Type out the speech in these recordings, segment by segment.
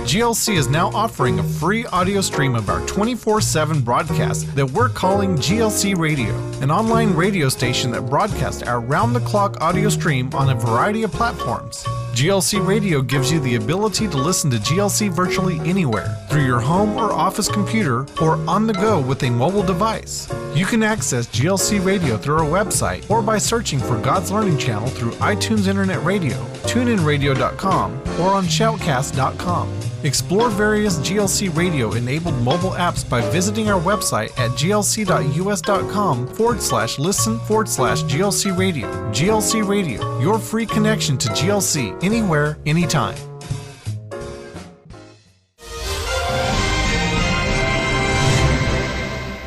GLC is now offering a free audio stream of our 24/7 broadcast that we're calling GLC Radio, an online radio station that broadcasts our round-the-clock audio stream on a variety of platforms. GLC Radio gives you the ability to listen to GLC virtually anywhere, through your home or office computer, or on the go with a mobile device. You can access GLC Radio through our website or by searching for God's Learning Channel through iTunes Internet Radio, TuneInRadio.com, or on Shoutcast.com. Explore various GLC Radio-enabled mobile apps by visiting our website at glc.us.com/listen/GLC Radio. GLC Radio, your free connection to GLC anywhere, anytime.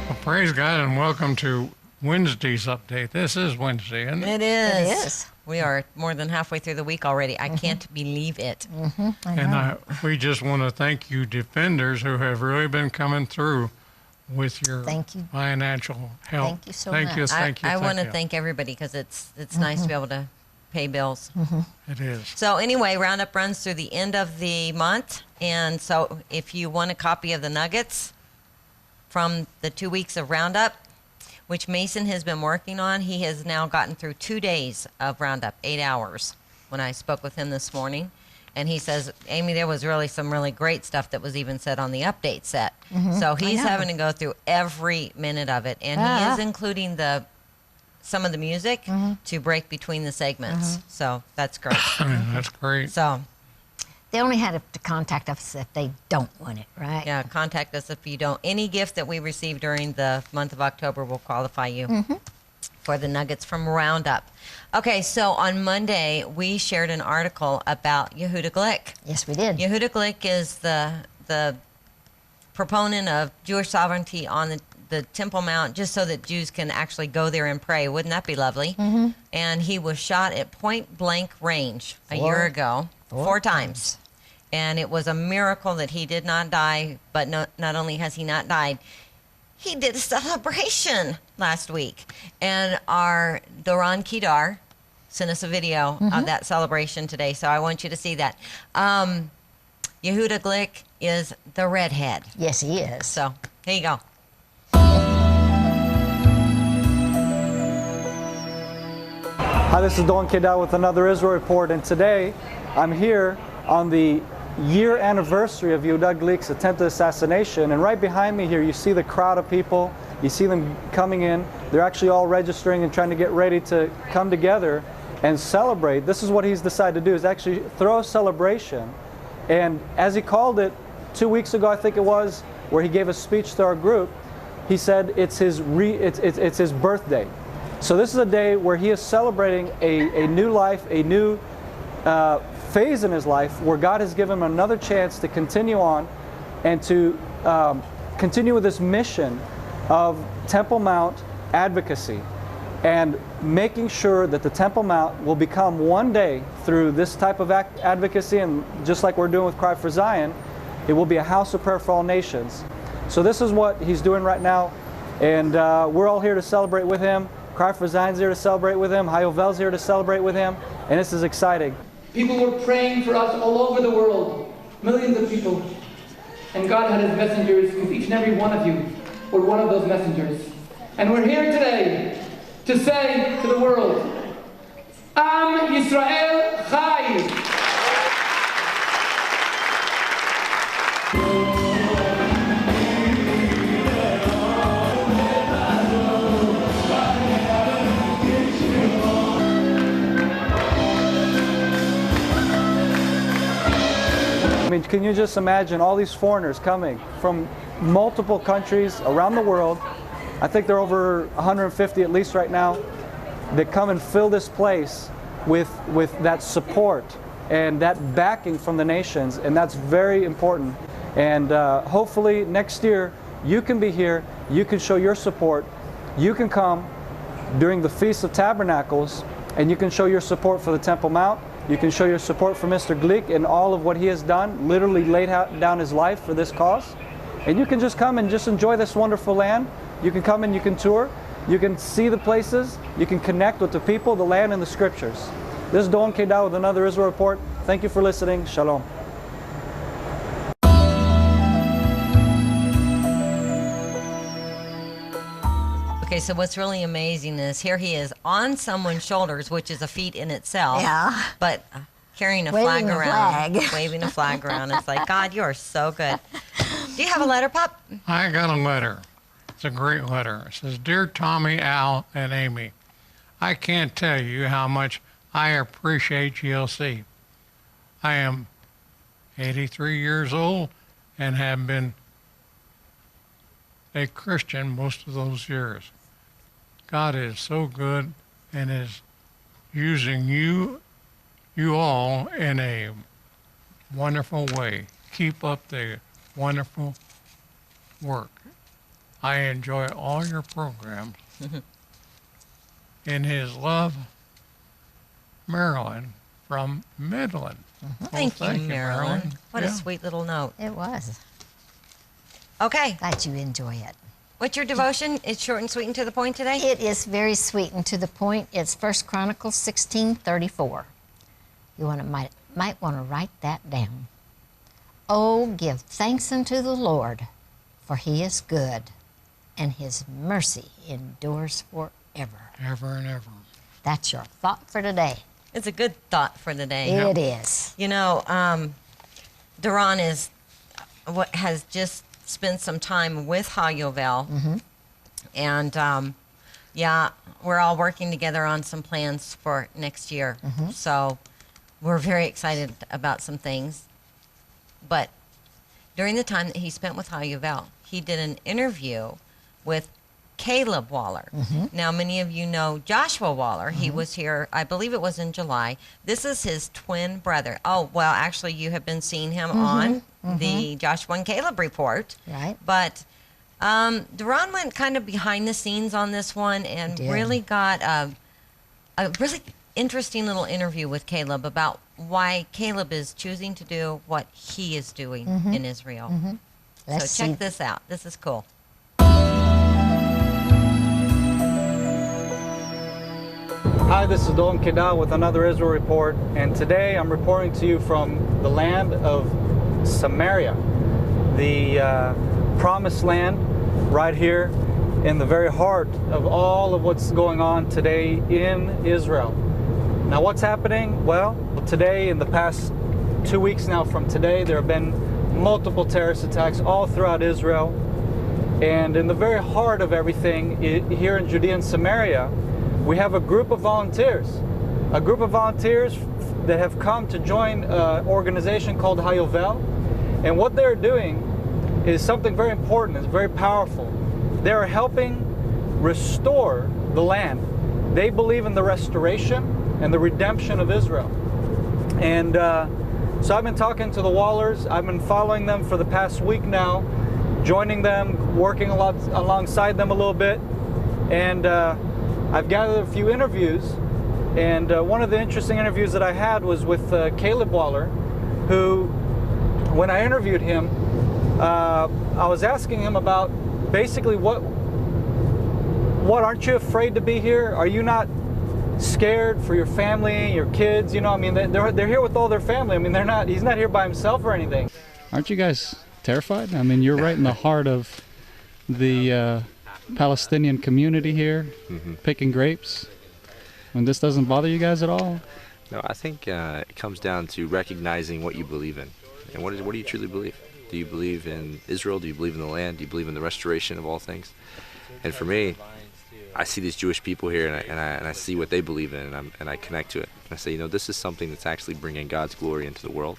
Well, praise God and welcome to Wednesday's update. This is Wednesday, isn't it? It is. It is. We are more than halfway through the week already. I can't believe it. We just want to thank you defenders who have really been coming through with your financial help. Thank you so much. Thank you. I want to thank everybody because it's nice to be able to pay bills. It is. So anyway, Roundup runs through the end of the month. And so if you want a copy of the nuggets from the 2 weeks of Roundup, which Mason has been working on, he has now gotten through 2 days of Roundup, 8 hours, when I spoke with him this morning. And he says, Amy, there was really some really great stuff that was even said on the update set. So he's having to go through every minute of it. And he is including some of the music to break between the segments. So that's great. That's great. So they only had to contact us if they don't want it, right? yeah, contact us if you don't. Any gift that we receive during the month of October will qualify you for the nuggets from Roundup. Okay, so on Monday, we shared an article about Yehuda Glick. Yes, we did. Yehuda Glick is the proponent of Jewish sovereignty on the Temple Mount, just so that Jews can actually go there and pray. Wouldn't that be lovely? And he was shot at point-blank range a year ago, 4 times. And it was a miracle that he did not die, but not only has he not died, he did a celebration last week. And our Doron Keidar sent us a video of that celebration today, so I want you to see that. Yehuda Glick is the redhead. Yes, he is. So, here you go. Hi, this is Doron Keidar with another Israel Report, and today I'm here on the year anniversary of Yehuda Glick's attempted assassination, and right behind me here you see the crowd of people. You see them coming in. They're actually all registering and trying to get ready to come together and celebrate. This is what he's decided to do, is actually throw a celebration. And as he called it 2 weeks ago, I think it was, where he gave a speech to our group, he said it's his birthday. So this is a day where he is celebrating a new life, a new phase in his life, where God has given him another chance to continue on and to continue with this mission of Temple Mount advocacy and making sure that the Temple Mount will become one day, through this type of advocacy, and just like we're doing with Cry for Zion, it will be a house of prayer for all nations. So this is what he's doing right now, and we're all here to celebrate with him. Cry for Zion's here to celebrate with him. Hayovel's here to celebrate with him, and this is exciting. People were praying for us all over the world, millions of people, and God had his messengers with each and every one of you. We're one of those messengers. And we're here today to say to the world, Am Yisrael Chai! I mean, can you just imagine all these foreigners coming from multiple countries around the world? I think there are over 150 at least right now that come and fill this place with that support and that backing from the nations, and that's very important. And hopefully next year you can be here, you can show your support, you can come during the Feast of Tabernacles, and you can show your support for the Temple Mount. You can show your support for Mr. Glick and all of what he has done, literally laid down his life for this cause. And you can just come and just enjoy this wonderful land. You can come and you can tour. You can see the places. You can connect with the people, the land, and the scriptures. This is Doron Keidar with another Israel Report. Thank you for listening. Shalom. Okay, so what's really amazing is here he is on someone's shoulders, which is a feat in itself. Yeah. But carrying a Waving flag a around, flag. waving a flag around. It's like, God, you are so good. Do you have a letter, Pop? I got a letter. It's a great letter. It says, Dear Tommy, Al, and Amy, I can't tell you how much I appreciate GLC. I am 83 years old and have been a Christian most of those years. God is so good and is using you all in a wonderful way. Keep up the wonderful work. I enjoy all your programs. In his love, Marilyn from Midland. Well, Thank you, Marilyn. What a sweet little note. It was. Okay. Glad you enjoy it. What's your devotion? It's short and sweet and to the point today? It is very sweet and to the point. It's 1 Chronicles 16:34. You might want to write that down. Oh, give thanks unto the Lord, for he is good, and his mercy endures forever. Ever and ever. That's your thought for today. It's a good thought for the day. It is. You know, Doron has just spent some time with HaYovel. And, yeah, we're all working together on some plans for next year. So we're very excited about some things. But during the time that he spent with HaYovel, he did an interview with Caleb Waller. Now, many of you know Joshua Waller. He was here, I believe it was in July. This is his twin brother. Oh, well, actually, you have been seeing him on the Joshua and Caleb report. Right. But Doron went kind of behind the scenes on this one and really got a really interesting little interview with Caleb about why Caleb is choosing to do what he is doing in Israel. So check this out. This is cool. Hi, this is Doron Keidar with another Israel report, and today I'm reporting to you from the land of Samaria, the promised land right here in the very heart of all of what's going on today in Israel. Now, what's happening? Well, today, in the past 2 weeks now from today, there have been multiple terrorist attacks all throughout Israel, and in the very heart of everything, here in Judea and Samaria, we have a group of volunteers that have come to join an organization called HaYovel. And what they're doing is something very important, it's very powerful. They're helping restore the land. They believe in the restoration and the redemption of Israel. And so I've been talking to the Wallers. I've been following them for the past week now, joining them, working alongside them a little bit. And I've gathered a few interviews, and one of the interesting interviews that I had was with Caleb Waller, who, when I interviewed him, I was asking him about basically what aren't you afraid to be here? Are you not scared for your family, your kids? You know, I mean, they're here with all their family. I mean, he's not here by himself or anything. Aren't you guys terrified? I mean, you're right in the heart of the Palestinian community here, picking grapes, and this doesn't bother you guys at all? No, I think it comes down to recognizing what you believe in, and what do you truly believe? Do you believe in Israel? Do you believe in the land? Do you believe in the restoration of all things? And for me, I see these Jewish people here, and I see what they believe in, and I connect to it. And I say, you know, this is something that's actually bringing God's glory into the world.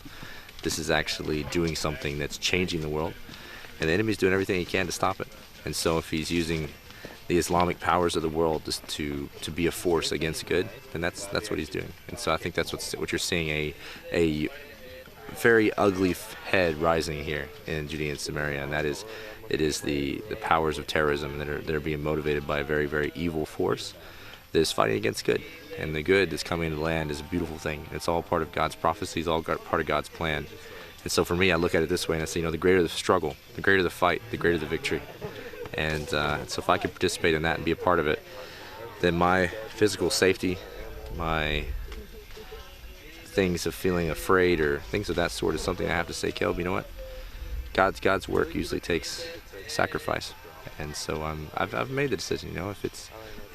This is actually doing something that's changing the world, and the enemy's doing everything he can to stop it. And so if he's using the Islamic powers of the world just to be a force against good, then that's what he's doing. And so I think that's what you're seeing, a very ugly head rising here in Judea and Samaria, and it is the powers of terrorism that are being motivated by a very, very evil force that is fighting against good. And the good that's coming into the land is a beautiful thing. It's all part of God's prophecy, it's all part of God's plan. And so for me, I look at it this way, and I say, you know, the greater the struggle, the greater the fight, the greater the victory. And so if I could participate in that and be a part of it, then my physical safety, my things of feeling afraid or things of that sort is something I have to say, Caleb, you know what? God's work usually takes sacrifice. And so I've made the decision.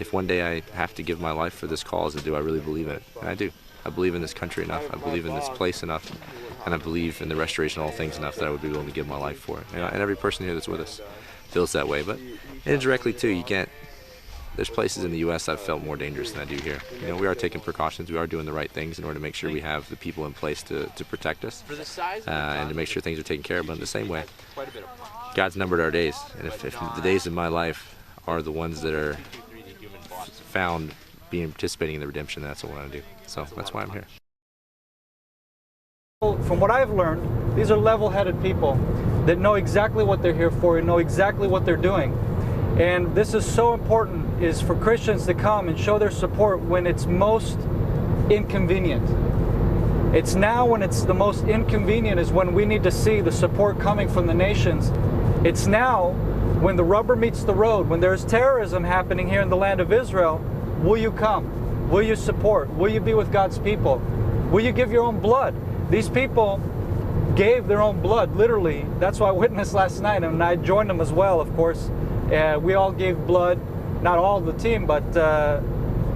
If one day I have to give my life for this cause, do I really believe in it? And I do. I believe in this country enough. I believe in this place enough, and I believe in the restoration of all things enough that I would be willing to give my life for it. And every person here that's with us feels that way. But indirectly too, you can't. There's places in the U.S. I've felt more dangerous than I do here. We are taking precautions. We are doing the right things in order to make sure we have the people in place to protect us and to make sure things are taken care of. But in the same way, God's numbered our days. And if the days of my life are the ones that are found participating in the redemption, that's what I want to do. So that's why I'm here. From what I've learned, these are level-headed people that know exactly what they're here for and know exactly what they're doing. And this is so important, is for Christians to come and show their support when it's most inconvenient. It's now when it's the most inconvenient is when we need to see the support coming from the nations. It's now when the rubber meets the road, when there's terrorism happening here in the land of Israel. Will you come? Will you support? Will you be with God's people? Will you give your own blood? These people gave their own blood, literally. That's why I witnessed last night, and I joined them as well, of course. We all gave blood, not all of the team, but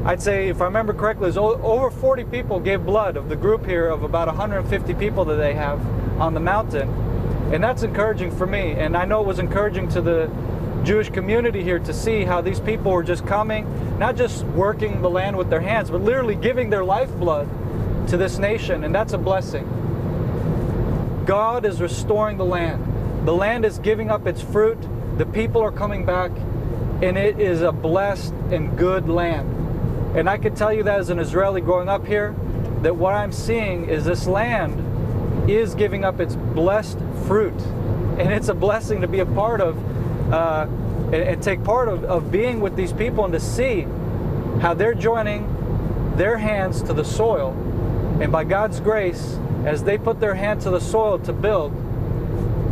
I'd say, if I remember correctly, over 40 people gave blood of the group here of about 150 people that they have on the mountain. And that's encouraging for me. And I know it was encouraging to the Jewish community here to see how these people were just coming, not just working the land with their hands, but literally giving their lifeblood to this nation. And that's a blessing. God is restoring the land. The land is giving up its fruit. The people are coming back, and it is a blessed and good land. And I can tell you that as an Israeli growing up here, that what I'm seeing is this land is giving up its blessed fruit. And it's a blessing to be a part of and take part of being with these people, and to see how they're joining their hands to the soil. And by God's grace, as they put their hand to the soil to build,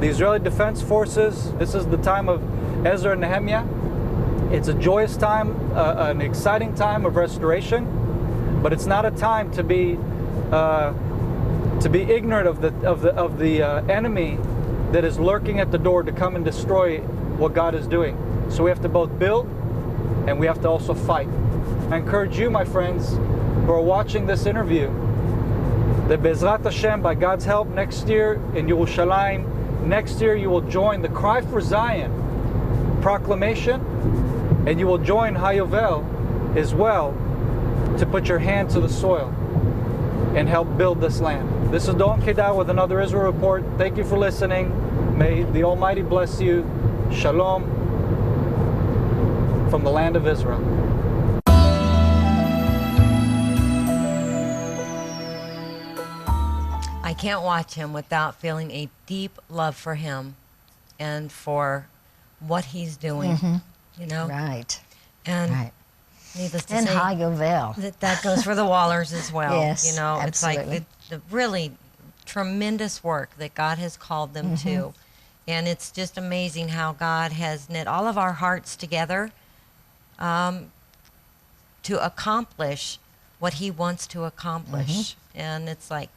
the Israeli Defense Forces, this is the time of Ezra and Nehemiah. It's a joyous time, an exciting time of restoration, but it's not a time to be ignorant of the enemy that is lurking at the door to come and destroy what God is doing. So we have to both build and we have to also fight. I encourage you, my friends, who are watching this interview, that Bezrat Hashem, by God's help, next year in Yerushalayim, next year you will join the Cry for Zion proclamation, and you will join Hayovel as well, to put your hand to the soil and help build this land. This is Doron Keidar with another Israel Report. Thank you for listening. May the Almighty bless you. Shalom from the land of Israel. I can't watch him without feeling a deep love for him and for what he's doing, Right. And Right. needless to And say, Hayovel. that goes for the Wallers as well. Yes, It's absolutely. like the really tremendous work that God has called them to. And it's just amazing how God has knit all of our hearts together to accomplish what he wants to accomplish. And it's like,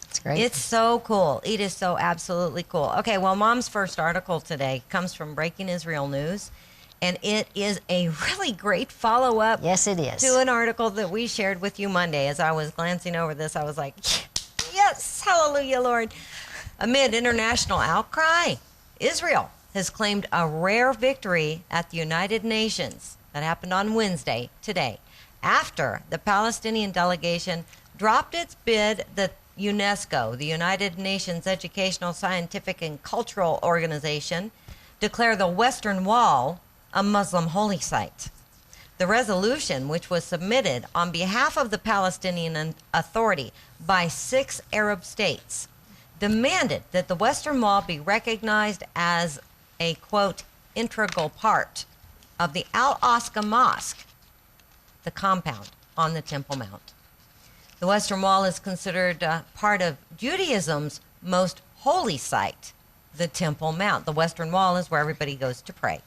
It's great. it's so cool. It is so absolutely cool. Okay, well, Mom's first article today comes from Breaking Israel News, and it is a really great follow-up Yes, it is. to an article that we shared with you Monday. As I was glancing over this, I was like, yes, hallelujah, Lord. Amid international outcry, Israel has claimed a rare victory at the United Nations. That happened on Wednesday, today, after the Palestinian delegation dropped its bid that UNESCO, the United Nations Educational, Scientific, and Cultural Organization, declare the Western Wall a Muslim holy site. The resolution, which was submitted on behalf of the Palestinian Authority by 6 Arab states, demanded that the Western Wall be recognized as a, quote, integral part of the Al-Aqsa Mosque, the compound on the Temple Mount. The Western Wall is considered part of Judaism's most holy site, the Temple Mount. The Western Wall is where everybody goes to pray.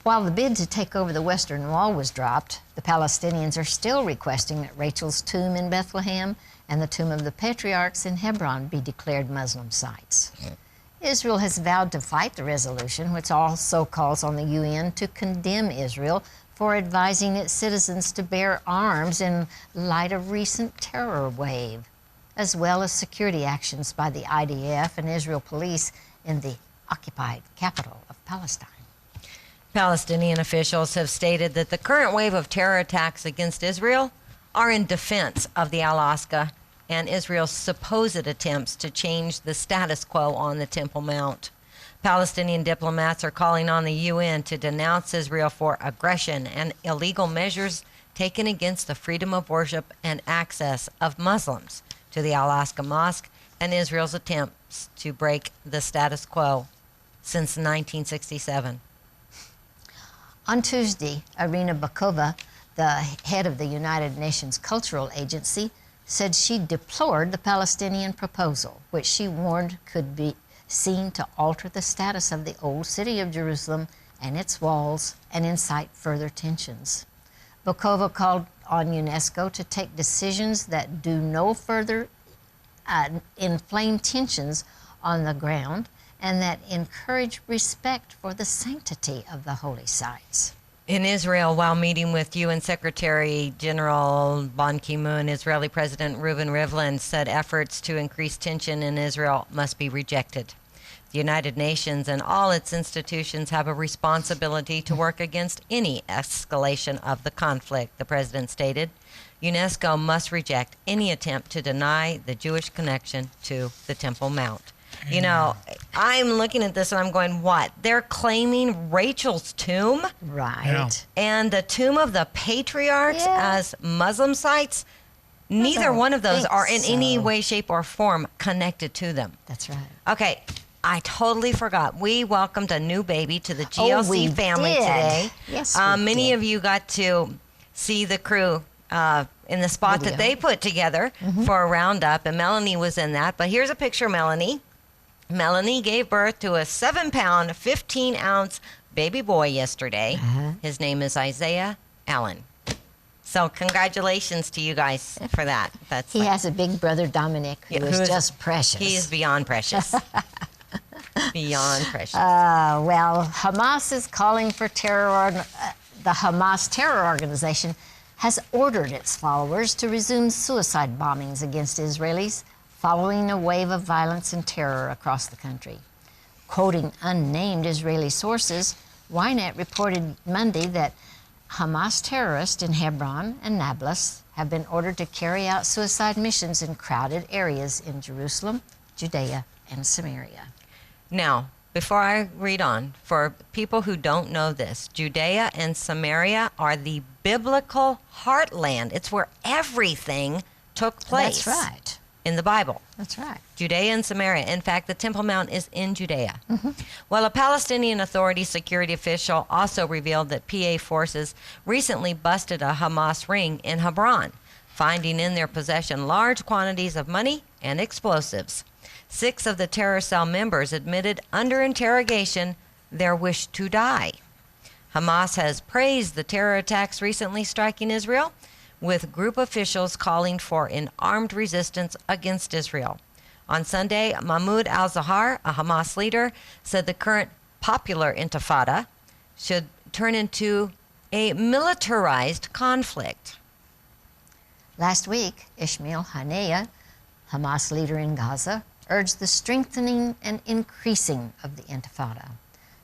While the bid to take over the Western Wall was dropped, the Palestinians are still requesting that Rachel's tomb in Bethlehem and the tomb of the patriarchs in Hebron be declared Muslim sites. Israel has vowed to fight the resolution, which also calls on the UN to condemn Israel for advising its citizens to bear arms in light of recent terror wave, as well as security actions by the IDF and Israel police in the occupied capital of Palestine. Palestinian officials have stated that the current wave of terror attacks against Israel are in defense of the Al-Aqsa and Israel's supposed attempts to change the status quo on the Temple Mount. Palestinian diplomats are calling on the UN to denounce Israel for aggression and illegal measures taken against the freedom of worship and access of Muslims to the Al-Aqsa Mosque and Israel's attempts to break the status quo since 1967. On Tuesday, Irina Bokova, the head of the United Nations Cultural Agency, said she deplored the Palestinian proposal, which she warned could be seen to alter the status of the old city of Jerusalem and its walls and incite further tensions. Bokova called on UNESCO to take decisions that do no further inflame tensions on the ground and that encourage respect for the sanctity of the holy sites. In Israel, while meeting with UN Secretary General Ban Ki-moon, Israeli President Reuven Rivlin said efforts to increase tension in Israel must be rejected. The United Nations and all its institutions have a responsibility to work against any escalation of the conflict, the president stated. UNESCO must reject any attempt to deny the Jewish connection to the Temple Mount. You know, I'm looking at this and I'm going, what? They're claiming Rachel's tomb? Right. Yeah. And the tomb of the patriarchs Yeah. as Muslim sites? Neither don't one of those think are in any so. way, shape, or form connected to them. That's right. Okay, I totally forgot. We welcomed a new baby to the GLC we family did. today. Yes, we many did. of you got to see the crew in the spot that Video. they put together for a roundup, and Melanie was in that. But here's a picture of Melanie. Melanie gave birth to a 7-pound, 15-ounce baby boy yesterday. His name is Isaiah Allen. So congratulations to you guys for that. That's He has a big brother, Dominic, who is just precious. He is beyond precious. Beyond precious. Well, Hamas is calling for terror. The Hamas terror organization has ordered its followers to resume suicide bombings against Israelis following a wave of violence and terror across the country. Quoting unnamed Israeli sources, Ynet reported Monday that Hamas terrorists in Hebron and Nablus have been ordered to carry out suicide missions in crowded areas in Jerusalem, Judea, and Samaria. Now, before I read on, for people who don't know this, Judea and Samaria are the biblical heartland. It's where everything took place. That's right. In the Bible. That's right. Judea and Samaria. In fact, the Temple Mount is in Judea. Well, a Palestinian Authority security official also revealed that PA forces recently busted a Hamas ring in Hebron, finding in their possession large quantities of money and explosives. 6 of the terror cell members admitted under interrogation their wish to die. Hamas has praised the terror attacks recently striking Israel, with group officials calling for an armed resistance against Israel. On Sunday, Mahmoud al-Zahar, a Hamas leader, said the current popular intifada should turn into a militarized conflict. Last week, Ismail Haniyeh, Hamas leader in Gaza, urged the strengthening and increasing of the intifada.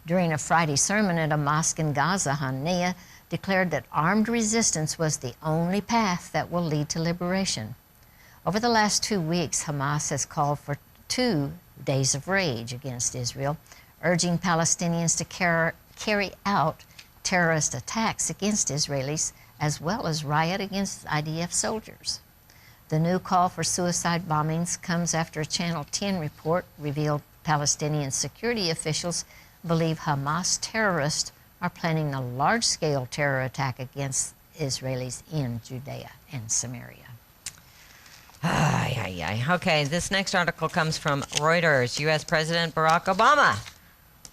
During a Friday sermon at a mosque in Gaza, Haniyeh declared that armed resistance was the only path that will lead to liberation. Over the last 2 weeks, Hamas has called for 2 days of rage against Israel, urging Palestinians to carry out terrorist attacks against Israelis, as well as riot against IDF soldiers. The new call for suicide bombings comes after a Channel 10 report revealed Palestinian security officials believe Hamas terrorists are planning a large-scale terror attack against Israelis in Judea and Samaria. Okay, this next article comes from Reuters. U.S. President Barack Obama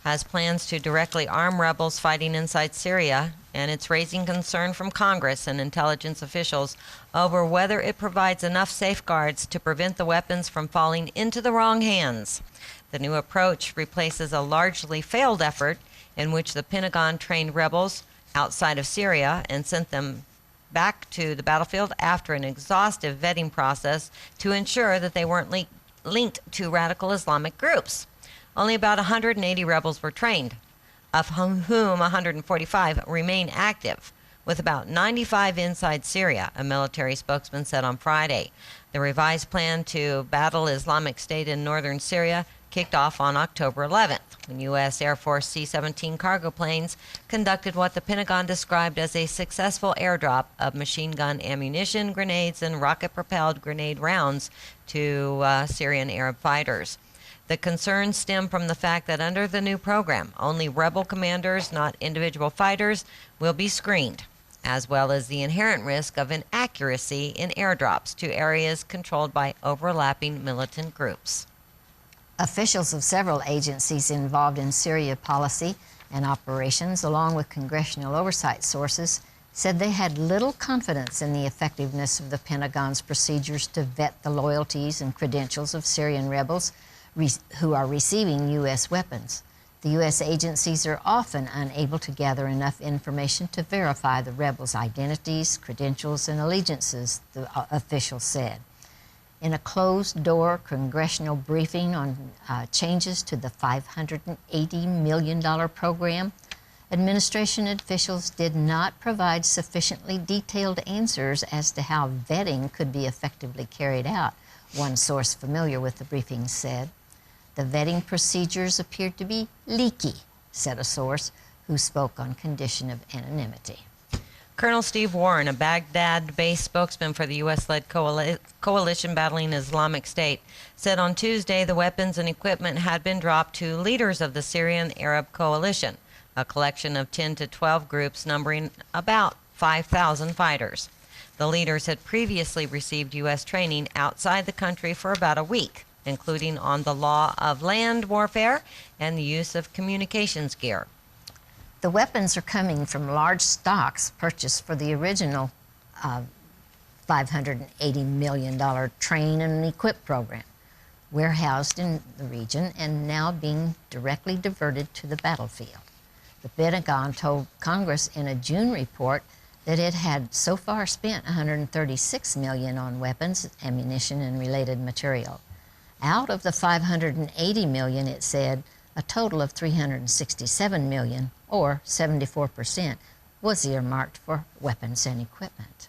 has plans to directly arm rebels fighting inside Syria, and it's raising concern from Congress and intelligence officials over whether it provides enough safeguards to prevent the weapons from falling into the wrong hands. The new approach replaces a largely failed effort in which the Pentagon trained rebels outside of Syria and sent them back to the battlefield after an exhaustive vetting process to ensure that they weren't linked to radical Islamic groups. Only about 180 rebels were trained, of whom 145 remain active, with about 95 inside Syria, a military spokesman said on Friday. The revised plan to battle Islamic State in northern Syria kicked off on October 11th, when U.S. Air Force C-17 cargo planes conducted what the Pentagon described as a successful airdrop of machine gun ammunition, grenades, and rocket-propelled grenade rounds to Syrian Arab fighters. The concerns stem from the fact that under the new program, only rebel commanders, not individual fighters, will be screened, as well as the inherent risk of inaccuracy in airdrops to areas controlled by overlapping militant groups. Officials of several agencies involved in Syria policy and operations, along with congressional oversight sources, said they had little confidence in the effectiveness of the Pentagon's procedures to vet the loyalties and credentials of Syrian rebels who are receiving U.S. weapons. The U.S. agencies are often unable to gather enough information to verify the rebels' identities, credentials, and allegiances, the official said. In a closed-door congressional briefing on changes to the $580 million program, administration officials did not provide sufficiently detailed answers as to how vetting could be effectively carried out, one source familiar with the briefing said. The vetting procedures appeared to be leaky, said a source who spoke on condition of anonymity. Colonel Steve Warren, a Baghdad-based spokesman for the U.S.-led coalition battling Islamic State, said on Tuesday the weapons and equipment had been dropped to leaders of the Syrian Arab Coalition, a collection of 10 to 12 groups numbering about 5,000 fighters. The leaders had previously received U.S. training outside the country for about a week, including on the law of land warfare and the use of communications gear. The weapons are coming from large stocks purchased for the original $580 million train and equip program, warehoused in the region and now being directly diverted to the battlefield. The Pentagon told Congress in a June report that it had so far spent $136 million on weapons, ammunition, and related material. Out of the $580 million, it said, a total of $367 million, or 74%, was earmarked for weapons and equipment.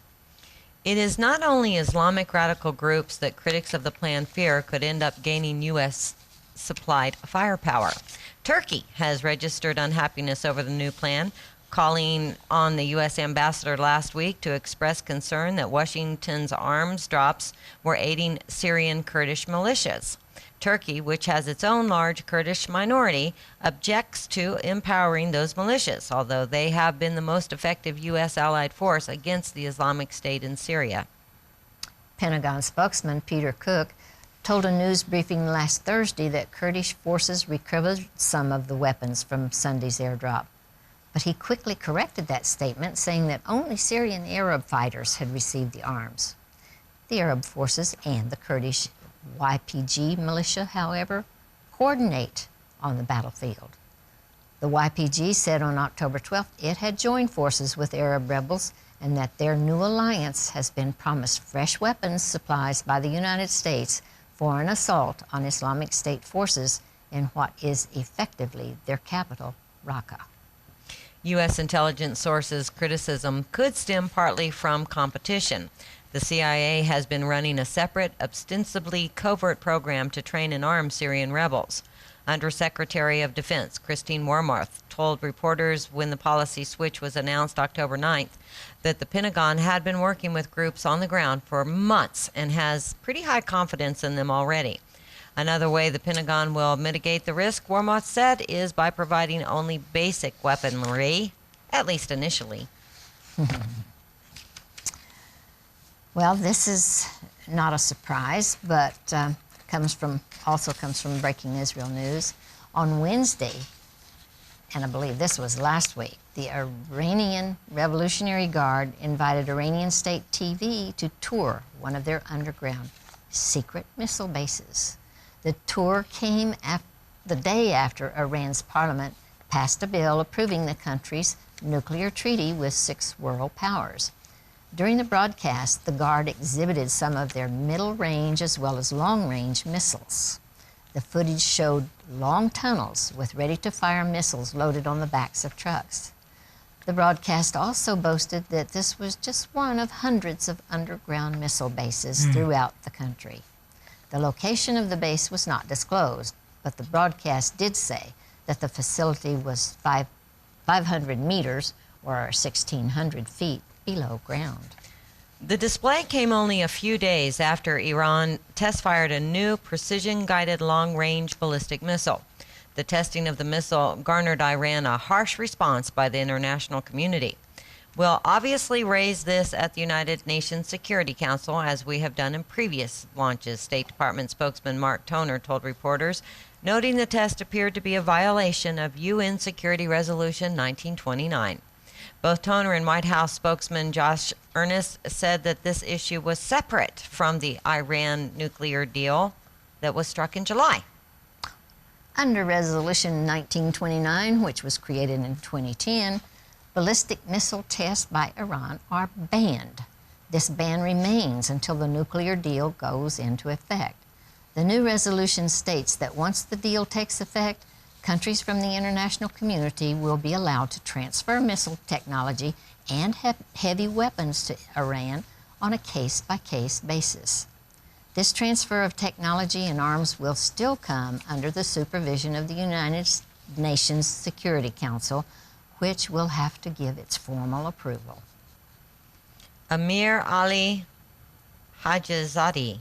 It is not only Islamic radical groups that critics of the plan fear could end up gaining U.S.-supplied firepower. Turkey has registered unhappiness over the new plan, calling on the U.S. ambassador last week to express concern that Washington's arms drops were aiding Syrian Kurdish militias. Turkey, which has its own large Kurdish minority, objects to empowering those militias, although they have been the most effective U.S. allied force against the Islamic State in Syria. Pentagon spokesman Peter Cook told a news briefing last Thursday that Kurdish forces recovered some of the weapons from Sunday's airdrop. But he quickly corrected that statement, saying that only Syrian Arab fighters had received the arms. The Arab forces and the Kurdish YPG militia, however, coordinate on the battlefield. The YPG said on October 12th it had joined forces with Arab rebels and that their new alliance has been promised fresh weapons supplies by the United States for an assault on Islamic State forces in what is effectively their capital, Raqqa. U.S. intelligence sources' criticism could stem partly from competition. The CIA has been running a separate, ostensibly covert program to train and arm Syrian rebels. Undersecretary of Defense Christine Wormuth told reporters when the policy switch was announced October 9th that the Pentagon had been working with groups on the ground for months and has pretty high confidence in them already. Another way the Pentagon will mitigate the risk, Wormuth said, is by providing only basic weaponry, at least initially. Well, this is not a surprise, but also comes from Breaking Israel News. On Wednesday, and I believe this was last week, the Iranian Revolutionary Guard invited Iranian State TV to tour one of their underground secret missile bases. The tour came the day after Iran's parliament passed a bill approving the country's nuclear treaty with 6 world powers. During the broadcast, the Guard exhibited some of their middle-range as well as long-range missiles. The footage showed long tunnels with ready-to-fire missiles loaded on the backs of trucks. The broadcast also boasted that this was just one of hundreds of underground missile bases throughout the country. The location of the base was not disclosed, but the broadcast did say that the facility was 500 meters or 1,600 feet below ground. The display came only a few days after Iran test-fired a new precision-guided long-range ballistic missile. The testing of the missile garnered Iran a harsh response by the international community. We'll obviously raise this at the United Nations Security Council, as we have done in previous launches, State Department spokesman Mark Toner told reporters, noting the test appeared to be a violation of UN Security Resolution 1929. Both Toner and White House spokesman Josh Earnest said that this issue was separate from the Iran nuclear deal that was struck in July. Under Resolution 1929, which was created in 2010, ballistic missile tests by Iran are banned. This ban remains until the nuclear deal goes into effect. The new resolution states that once the deal takes effect, countries from the international community will be allowed to transfer missile technology and heavy weapons to Iran on a case-by-case basis. This transfer of technology and arms will still come under the supervision of the United Nations Security Council, which will have to give its formal approval. Amir Ali Hajizadeh,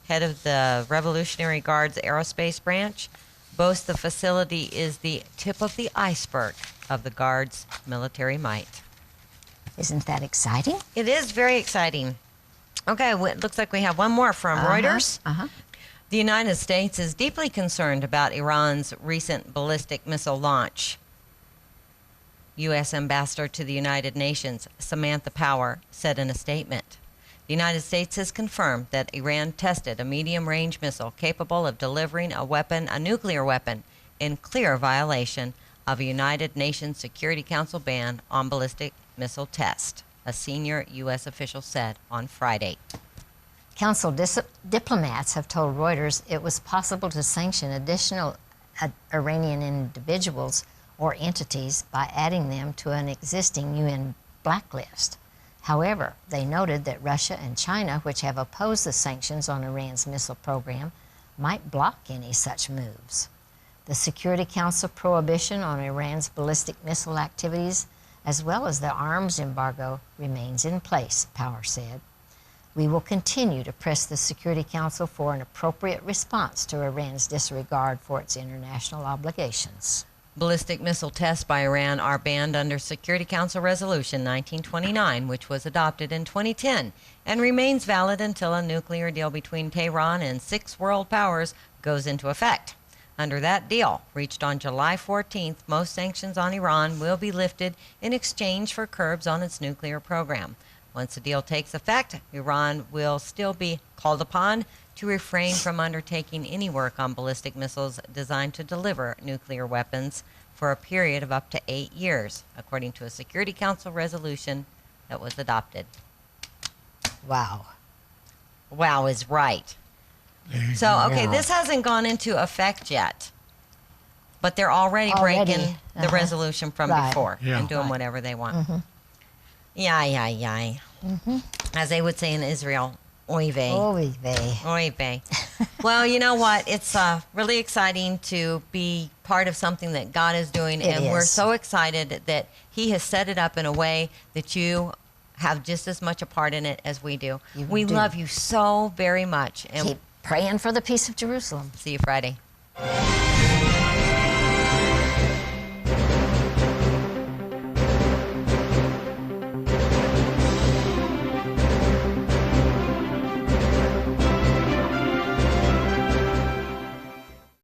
head of the Revolutionary Guard's aerospace branch, boasts the facility is the tip of the iceberg of the Guard's military might. Isn't that exciting? It is very exciting. Okay, it looks like we have one more from Reuters. The United States is deeply concerned about Iran's recent ballistic missile launch. U.S. Ambassador to the United Nations, Samantha Power, said in a statement. The United States has confirmed that Iran tested a medium-range missile capable of delivering a nuclear weapon, in clear violation of a United Nations Security Council ban on ballistic missile tests, a senior U.S. official said on Friday. Council diplomats have told Reuters it was possible to sanction additional Iranian individuals or entities by adding them to an existing UN blacklist. However, they noted that Russia and China, which have opposed the sanctions on Iran's missile program, might block any such moves. The Security Council prohibition on Iran's ballistic missile activities, as well as the arms embargo, remains in place, Power said. We will continue to press the Security Council for an appropriate response to Iran's disregard for its international obligations. Ballistic missile tests by Iran are banned under Security Council Resolution 1929, which was adopted in 2010 and remains valid until a nuclear deal between Tehran and 6 world powers goes into effect. Under that deal, reached on July 14th, most sanctions on Iran will be lifted in exchange for curbs on its nuclear program. Once the deal takes effect, Iran will still be called upon to refrain from undertaking any work on ballistic missiles designed to deliver nuclear weapons for a period of up to 8 years, according to a Security Council resolution that was adopted. Wow. Wow is right. So, okay, this hasn't gone into effect yet, but they're already breaking the resolution from before and doing whatever they want. Yeah. As they would say in Israel, oy vey. Oy vey. Oy vey. Well, you know what? It's really exciting to be part of something that God is doing, and we're so excited that He has set it up in a way that you have just as much a part in it as we do. We love you so very much. And keep praying for the peace of Jerusalem. See you Friday.